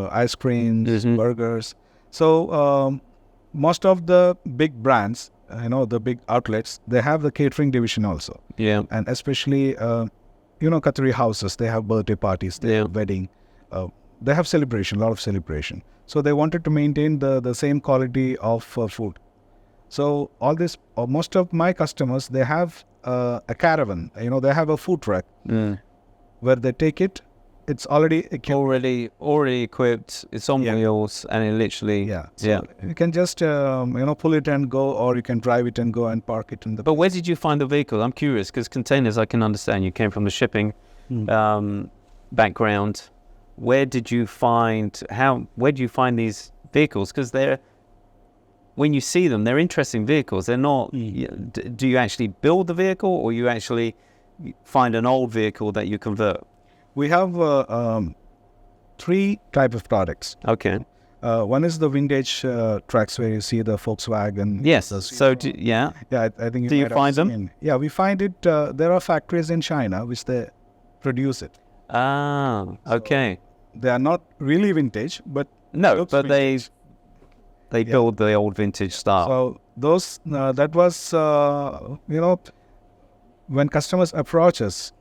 B: ice creams, burgers? So most of the big brands, the big outlets, they have the catering division also.
A: Yeah.
B: And especially, Qatari houses, they have birthday parties, they have wedding, they have celebration, a lot of celebration. So they wanted to maintain the same quality of food. So all this, most of my customers, they have a caravan, they have a food truck where they take it. It's already
A: already equipped. It's on wheels, and it literally
B: you can just pull it and go, or you can drive it and go and park it in the.
A: But where did you find the vehicle? I'm curious, because containers, I can understand. You came from the shipping background. Where do you find these vehicles? Because when you see them, they're interesting vehicles. They're not. Do you actually build the vehicle, or you actually find an old vehicle that you convert?
B: We have 3 type of products.
A: Okay.
B: One is the vintage trucks where you see the Volkswagen.
A: Yes. So
B: I think.
A: Do you find them?
B: Yeah, we find it. There are factories in China which they produce it.
A: Ah, okay.
B: So they are not really vintage, but
A: they build the old vintage style.
B: So those that was when customers approach us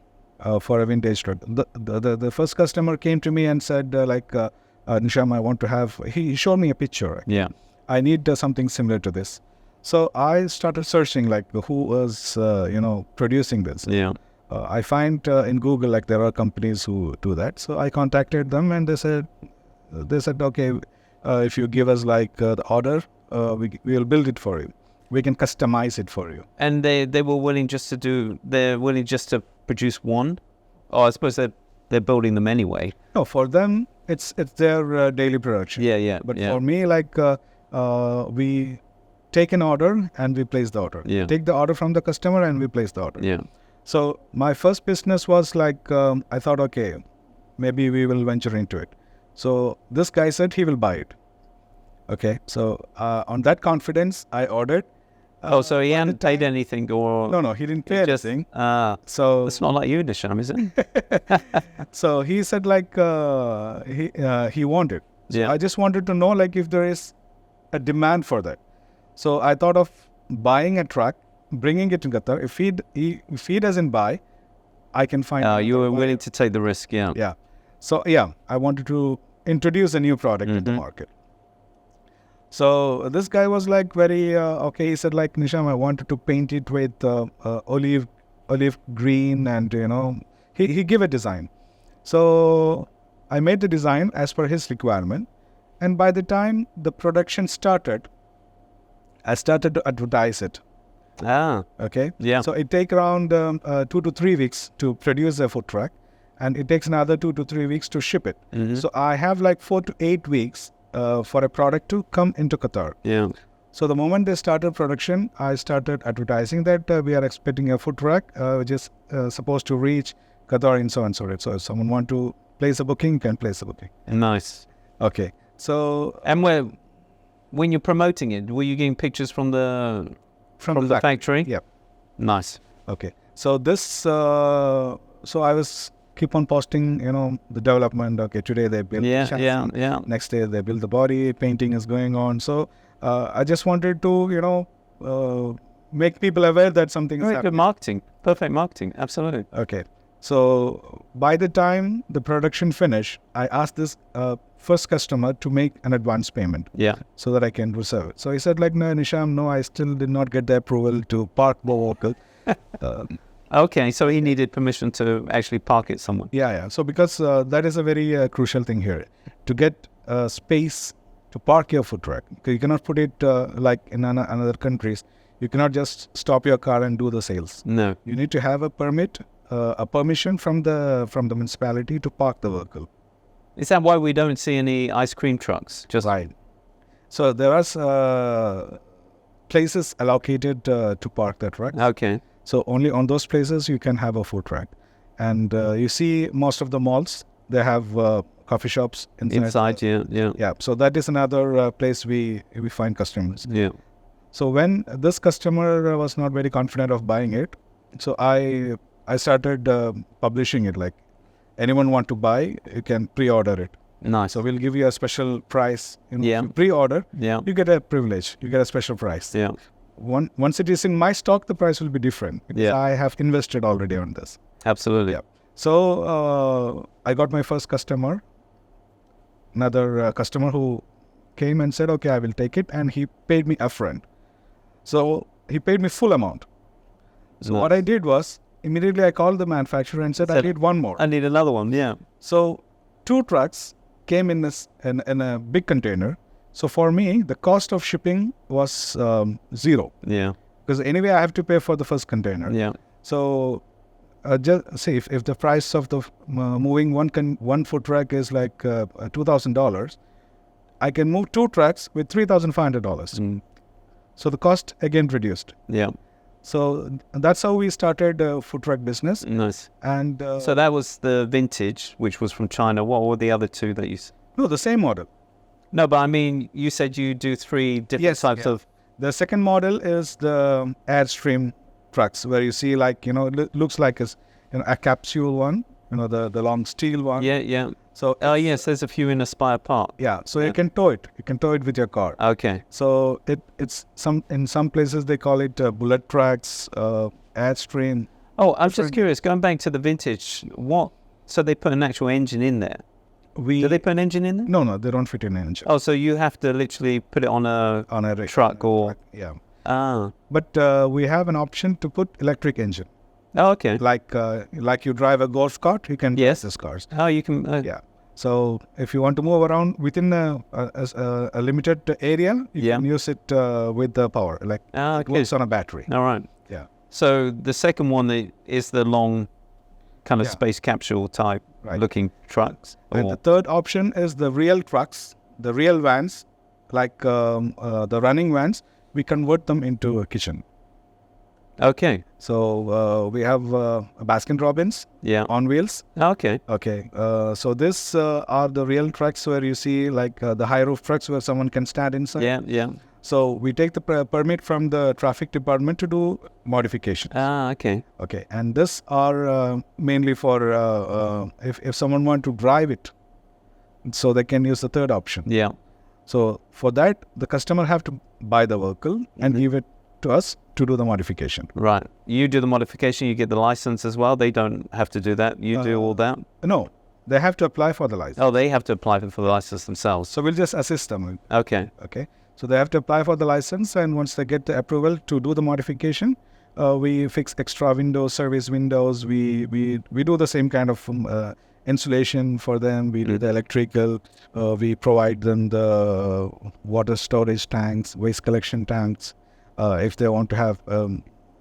B: for a vintage truck. The first customer came to me and said Nisham, I want to have. He showed me a picture.
A: Yeah.
B: I need something similar to this. So I started searching who was producing this.
A: Yeah.
B: I find in Google there are companies who do that. So I contacted them and they said okay, if you give us the order, we will build it for you. We can customize it for you.
A: And they were willing just to produce one, or I suppose they're building them anyway.
B: No, for them it's their daily production.
A: Yeah.
B: But for me, we take an order and we place the order.
A: Yeah.
B: Take the order from the customer and we place the order.
A: Yeah.
B: So my first business was like, I thought, okay, maybe we will venture into it. So this guy said he will buy it. Okay, so on that confidence, I ordered.
A: So he hadn't paid anything, or
B: No, he didn't pay anything.
A: So it's not like you, Nisham, is it?
B: So he said like he wanted. So
A: Yeah.
B: I just wanted to know like if there is a demand for that. So I thought of buying a truck, bringing it to Qatar. If he doesn't buy, I can find.
A: You were
B: another
A: willing
B: buyer.
A: to take the risk, yeah.
B: Yeah. So I wanted to introduce a new product in the market. So this guy was like very okay. He said like, Nisham, I wanted to paint it with olive green, and he gave a design. So I made the design as per his requirement, and by the time the production started, I started to advertise it. Okay.
A: Yeah.
B: So it takes around 2 to 3 weeks to produce a food truck, and it takes another 2 to 3 weeks to ship it. So I have like 4 to 8 weeks for a product to come into Qatar.
A: Yeah.
B: So the moment they started production, I started advertising that we are expecting a food truck which is supposed to reach Qatar in so and so. So if someone want to place a booking, you can place a booking.
A: Nice.
B: Okay. So
A: And when you're promoting it, were you getting pictures from the factory?
B: Yeah.
A: Nice.
B: Okay. So this, so I was keep on posting, the development. Okay, today they build the chassis.
A: Yeah.
B: Next day they build the body, painting is going on. So I just wanted to, make people aware that something is
A: Very
B: happening.
A: good marketing. Perfect marketing. Absolutely.
B: Okay. So by the time the production finished, I asked this first customer to make an advance payment.
A: Yeah.
B: So that I can reserve it. So he said like, no, Nisham, no, I still did not get the approval to park the vehicle.
A: Okay, so he needed permission to actually park it somewhere.
B: Yeah. So because that is a very crucial thing here. To get space to park your food truck. You cannot put it like in another countries. You cannot just stop your car and do the sales.
A: No.
B: You need to have a permit, a permission from the municipality to park the vehicle.
A: Is that why we don't see any ice cream trucks? Just
B: Right. So there are places allocated to park the truck.
A: Okay.
B: So only on those places you can have a food truck. And you see most of the malls, they have coffee shops
A: Inside, yeah.
B: Yeah, so that is another place we find customers.
A: Yeah.
B: So when this customer was not very confident of buying it, so I started publishing it like, anyone want to buy, you can pre-order it.
A: Nice.
B: So we'll give you a special price. If
A: Yeah.
B: you pre-order,
A: Yeah.
B: you get a privilege, you get a special price.
A: Yeah.
B: Once it is in my stock, the price will be different because
A: Yeah.
B: I have invested already on this.
A: Absolutely.
B: Yeah. So I got my first customer, another customer who came and said, okay, I will take it. And he paid me upfront. So he paid me full amount. So what I did was, immediately I called the manufacturer and said, I need one more.
A: I need another one, yeah.
B: So 2 trucks came in a big container. So for me, the cost of shipping was 0.
A: Yeah.
B: Because anyway, I have to pay for the first container.
A: Yeah.
B: So just say if the price of the moving one food truck is like $2,000, I can move 2 trucks with $3,500. So the cost again reduced.
A: Yeah.
B: So that's how we started food truck business.
A: Nice.
B: And
A: So that was the vintage, which was from China. What were the other 2 that you...
B: no, the same model.
A: No, but I mean, you said you do 3 different types of...
B: The second model is the Airstream trucks, where you see like, it looks like a capsule one, the long steel one.
A: Yeah.
B: So
A: Yes, there's a few in Aspire Park.
B: yeah, so you can tow it. You can tow it with your car.
A: Okay.
B: So it's in some places they call it bullet trucks, Airstream.
A: Oh, I'm just curious, going back to the vintage, so they put an actual engine in there? Do they put an engine in there?
B: No, they don't fit in an engine.
A: Oh, so you have to literally put it on a truck or...
B: Yeah.
A: Ah.
B: But we have an option to put electric engine.
A: Oh, okay.
B: Like you drive a golf cart, you can drive these cars.
A: Oh, you can...
B: Yeah. So if you want to move around within a limited area, you can use it with the power. Like it works on a battery.
A: All right.
B: Yeah.
A: So the second one is the long kind of space capsule type looking trucks.
B: And the third option is the real trucks, the real vans, like the running vans. We convert them into a kitchen.
A: Okay.
B: So we have Baskin Robbins
A: Yeah.
B: on wheels.
A: Okay.
B: Okay. So this are the real trucks where you see like the high roof trucks where someone can stand inside.
A: Yeah. Yeah.
B: So we take the permit from the traffic department to do modifications.
A: Okay.
B: Okay. And this are mainly for if someone want to drive it, so they can use the third option.
A: Yeah.
B: So for that, the customer have to buy the vehicle and give it to us to do the modification.
A: Right. You do the modification, you get the license as well. They don't have to do that. You do all that.
B: No, they have to apply for the license.
A: Oh, they have to apply for the license themselves.
B: So we'll just assist them.
A: Okay.
B: Okay. So they have to apply for the license, and once they get the approval to do the modification, we fix extra windows, service windows. We do the same kind of insulation for them. We do the electrical. We provide them the water storage tanks, waste collection tanks. If they want to have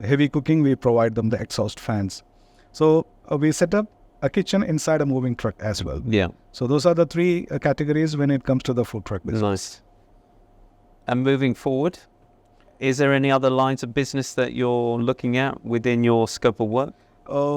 B: heavy cooking, we provide them the exhaust fans. So we set up a kitchen inside a moving truck as well.
A: Yeah.
B: So those are the three categories when it comes to the food truck business.
A: Nice. And moving forward, is there any other lines of business that you're looking at within your scope of work?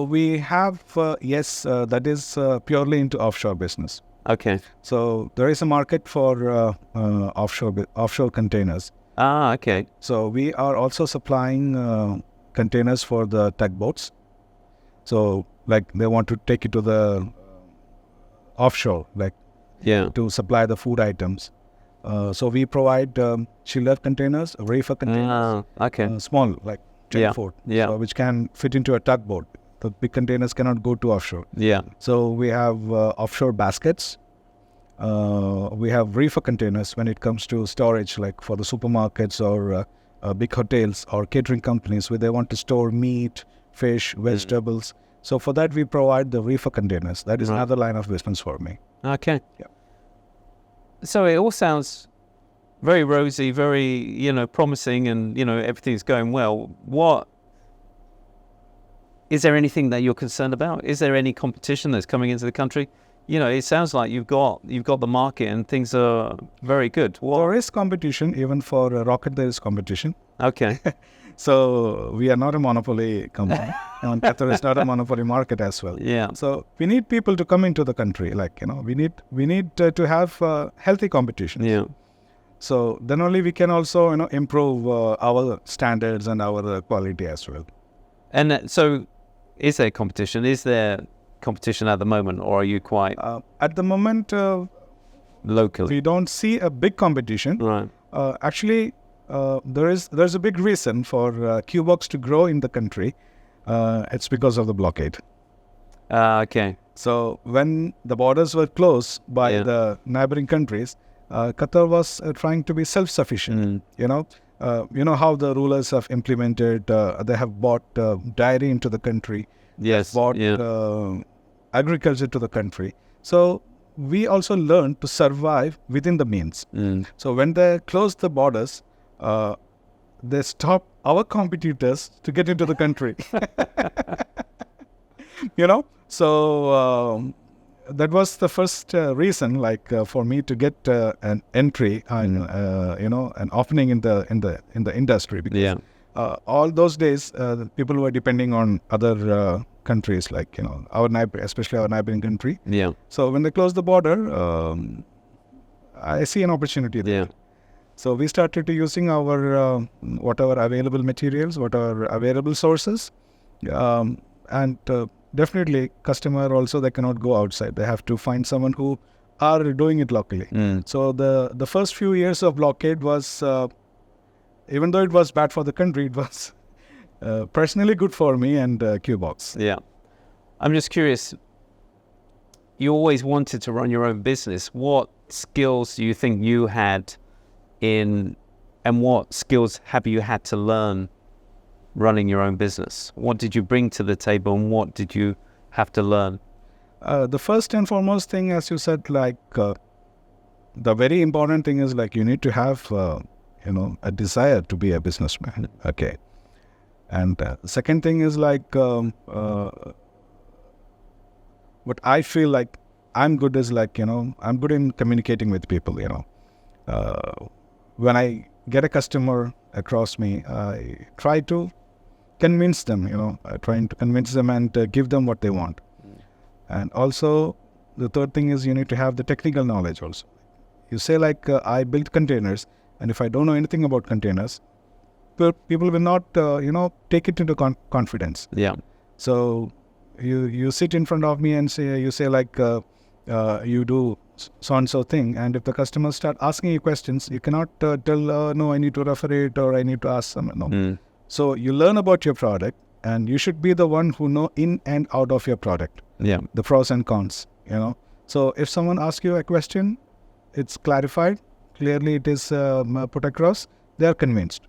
B: We have, yes, that is purely into offshore business.
A: Okay.
B: So there is a market for offshore containers.
A: Okay.
B: So we are also supplying containers for the tugboats. So like they want to take it to the offshore, like
A: Yeah.
B: to supply the food items. So we provide chiller containers, reefer containers,
A: Okay.
B: small, like 10
A: Yeah.
B: foot,
A: Yeah.
B: so which can fit into a tugboat. The big containers cannot go to offshore.
A: Yeah.
B: So we have offshore baskets. We have reefer containers when it comes to storage, like for the supermarkets or big hotels or catering companies where they want to store meat, fish, vegetables. So for that, we provide the reefer containers. That is another line of business for me.
A: Okay.
B: Yeah.
A: So it all sounds very rosy, very, promising, and, everything's going well. Is there anything that you're concerned about? Is there any competition that's coming into the country? It sounds like you've got the market and things are very good.
B: There is competition, even for rocket there is competition.
A: Okay.
B: So we are not a monopoly company. And Qatar is not a monopoly market as well.
A: Yeah.
B: So we need people to come into the country. Like, we need to have healthy competition.
A: Yeah.
B: So then only we can also, improve our standards and our quality as well.
A: And so is there competition? Is there competition at the moment, or are you quite
B: At the moment,
A: locally?
B: we don't see a big competition.
A: Right.
B: Actually, there's a big reason for QBox to grow in the country. It's because of the blockade.
A: Okay.
B: So when the borders were closed by the neighboring countries, Qatar was trying to be self-sufficient. You know how the rulers have implemented. They have bought dairy into the country.
A: Yes.
B: Bought agriculture to the country. So we also learned to survive within the means. So when they closed the borders, they stopped our competitors to get into the country. So that was the first reason, for me to get an entry and an opening in the industry. Because all those days, people were depending on other countries, our neighbor, especially our neighboring country.
A: Yeah.
B: So when they closed the border, I see an opportunity there.
A: Yeah.
B: So we started to using our whatever available materials, whatever available sources, and definitely customer also, they cannot go outside. They have to find someone who are doing it locally. So the first few years of blockade was, even though it was bad for the country, it was personally good for me and QBox.
A: Yeah. I'm just curious, you always wanted to run your own business. What skills do you think you had and what skills have you had to learn running your own business? What did you bring to the table and what did you have to learn?
B: The first and foremost thing, as you said, the very important thing is you need to have, a desire to be a businessman. Okay. And second thing is what I feel like I'm good is I'm good in communicating with people, When I get a customer across me, I try to convince them, trying to convince them and give them what they want. And also, the third thing is you need to have the technical knowledge also. You say like, I built containers, and if I don't know anything about containers, people will not, take it into confidence.
A: Yeah.
B: So you sit in front of me and you say like, you do so and so thing, and if the customers start asking you questions, you cannot tell, no, I need to refer it or I need to ask them. No. So you learn about your product, and you should be the one who know in and out of your product.
A: Yeah.
B: The pros and cons. So if someone asks you a question, it's clarified clearly. It is put across. They are convinced.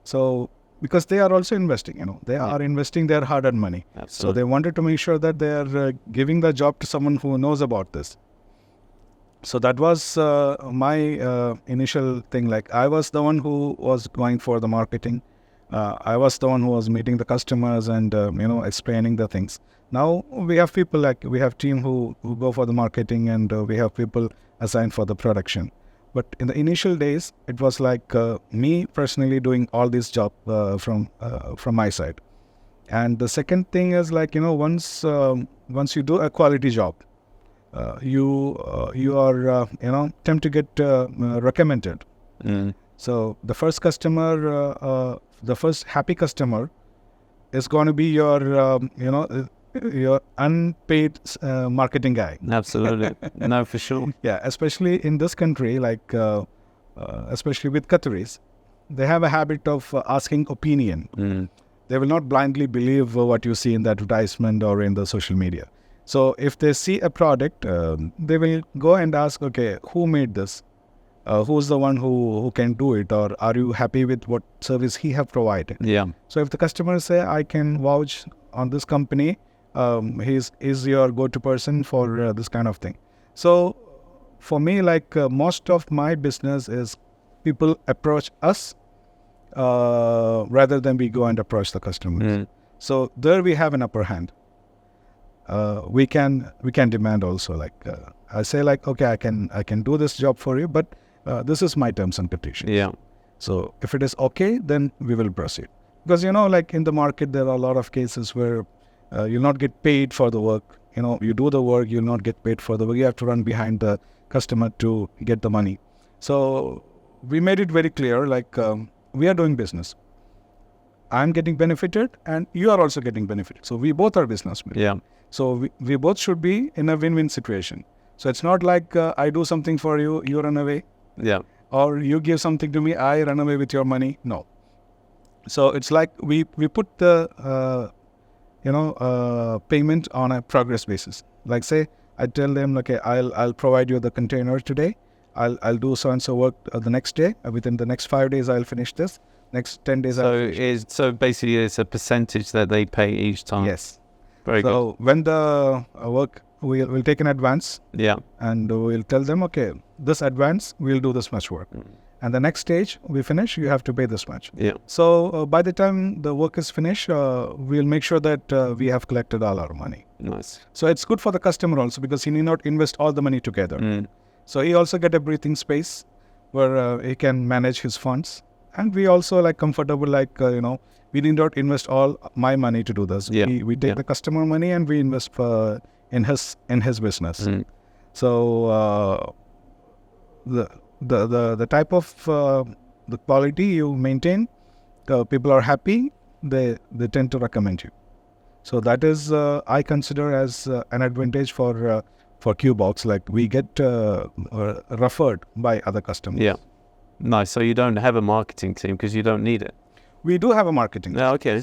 B: So because they are also investing, they are investing their hard-earned money.
A: Absolutely.
B: So they wanted to make sure that they are giving the job to someone who knows about this. So that was my initial thing. Like, I was the one who was going for the marketing. I was the one who was meeting the customers and explaining the things. Now we have people, like we have team who go for the marketing, and we have people assigned for the production. But in the initial days, it was like me personally doing all this job from my side. And the second thing is like, once you do a quality job, you are tend to get recommended. So the first customer, the first happy customer is going to be your unpaid marketing guy.
A: Absolutely. No, for sure.
B: Yeah, especially in this country, like especially with Qataris, they have a habit of asking opinion. They will not blindly believe what you see in the advertisement or in the social media. So if they see a product, they will go and ask, okay, who made this? Who's the one who can do it? Or are you happy with what service he have provided?
A: Yeah.
B: So if the customers say, I can vouch on this company, is your go-to person for this kind of thing. So for me, like most of my business is people approach us rather than we go and approach the customers. So there we have an upper hand. We can demand also, like I say like, okay, I can do this job for you, but this is my terms and conditions.
A: Yeah.
B: So if it is okay, then we will proceed. Because like in the market, there are a lot of cases where you'll not get paid for the work. You do the work, you'll not get paid for the work. You have to run behind the customer to get the money. So we made it very clear, like we are doing business. I'm getting benefited and you are also getting benefited. So we both are businessmen.
A: Yeah.
B: So we both should be in a win-win situation. So it's not like I do something for you, you run away.
A: Yeah.
B: Or you give something to me, I run away with your money. No. So it's like we put the payment on a progress basis. Like say, I tell them, okay, I'll provide you the container today. I'll do so and so work the next day. Within the next 5 days, I'll finish this. Next 10 days, I'll finish.
A: So basically, it's a percentage that they pay each time.
B: Yes.
A: Very good.
B: So when the work, we'll take an advance.
A: Yeah.
B: And we'll tell them, okay, this advance, we'll do this much work. And the next stage, we finish, you have to pay this much.
A: Yeah.
B: So by the time the work is finished, we'll make sure that we have collected all our money.
A: Nice.
B: So it's good for the customer also, because he need not invest all the money together. So he also get a breathing space where he can manage his funds. And we also like comfortable, like, we need not invest all my money to do this.
A: Yeah.
B: We take the customer money and we invest in his business. So the type of the quality you maintain, people are happy, they tend to recommend you. So that is I consider as an advantage for QBox. Like we get referred by other customers.
A: Yeah. Nice. So you don't have a marketing team because you don't need it.
B: We do have a marketing team.
A: No, okay.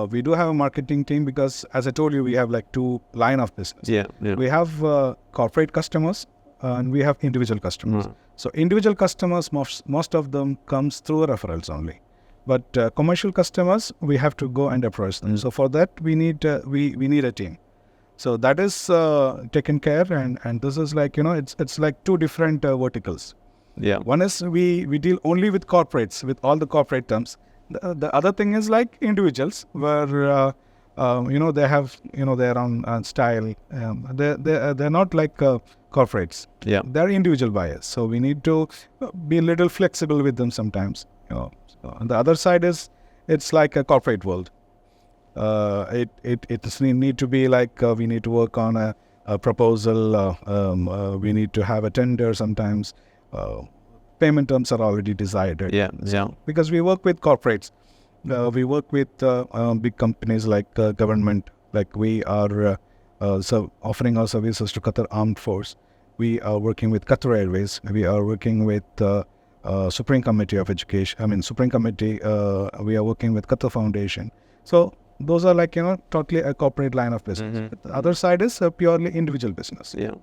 B: We do have a marketing team because, as I told you, we have like two line of business.
A: Yeah.
B: We have corporate customers and we have individual customers. So individual customers, most of them comes through referrals only. But commercial customers, we have to go and approach them. So for that, we need we need a team. So that is taken care, and this is like, it's like two different verticals.
A: Yeah.
B: One is we deal only with corporates, with all the corporate terms. The other thing is like individuals, where they have their own style. They're not like corporates.
A: Yeah.
B: They're individual buyers. So we need to be a little flexible with them sometimes. So on the other side is it's like a corporate world. It need to be like we need to work on a proposal. We need to have a tender sometimes. Payment terms are already decided. Because we work with corporates. We work with big companies like government. Like we are so offering our services to Qatar Armed Force. We are working with Qatar Airways. We are working with Supreme Committee of Education. Supreme Committee. We are working with Qatar Foundation. So those are like, totally a corporate line of business. But the other side is a purely individual business.
A: Yeah.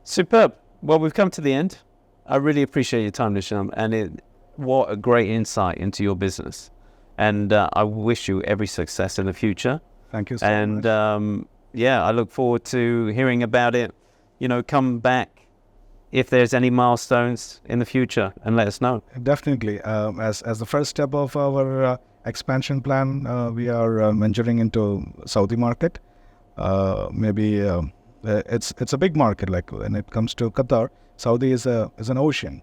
A: Superb. Well, we've come to the end. I really appreciate your time, Nisham, and what a great insight into your business. And I wish you every success in the future.
B: Thank you so much.
A: And I look forward to hearing about it. Come back if there's any milestones in the future and let us know.
B: Definitely. As the first step of our expansion plan, we are venturing into Saudi market. Maybe it's a big market. Like when it comes to Qatar, Saudi is an ocean.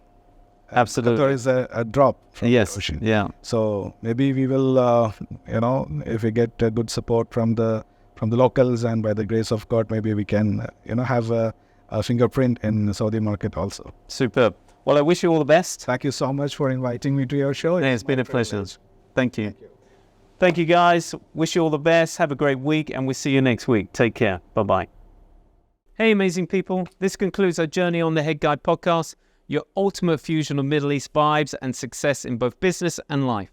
A: Absolutely.
B: Qatar is a drop from the ocean.
A: Yeah.
B: So maybe we will, if we get good support from the locals, and by the grace of God, maybe we can, have a fingerprint in the Saudi market also.
A: Superb. Well, I wish you all the best.
B: Thank you so much for inviting me to your show.
A: It's been a pleasure. Thank you. Thank you, guys. Wish you all the best. Have a great week, and we'll see you next week. Take care. Bye-bye. Hey, amazing people. This concludes our journey on the Head Guide podcast, your ultimate fusion of Middle East vibes and success in both business and life.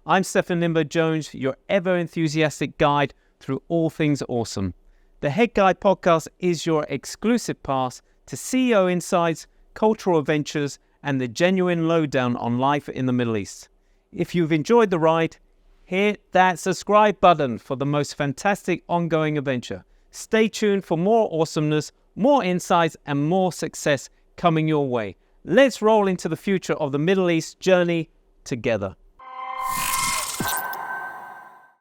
A: I'm Stefan Limbo-Jones, your ever-enthusiastic guide through all things awesome. The Head Guide podcast is your exclusive pass to CEO insights, cultural adventures, and the genuine lowdown on life in the Middle East. If you've enjoyed the ride, hit that subscribe button for the most fantastic ongoing adventure. Stay tuned for more awesomeness, more insights, and more success coming your way. Let's roll into the future of the Middle East journey together.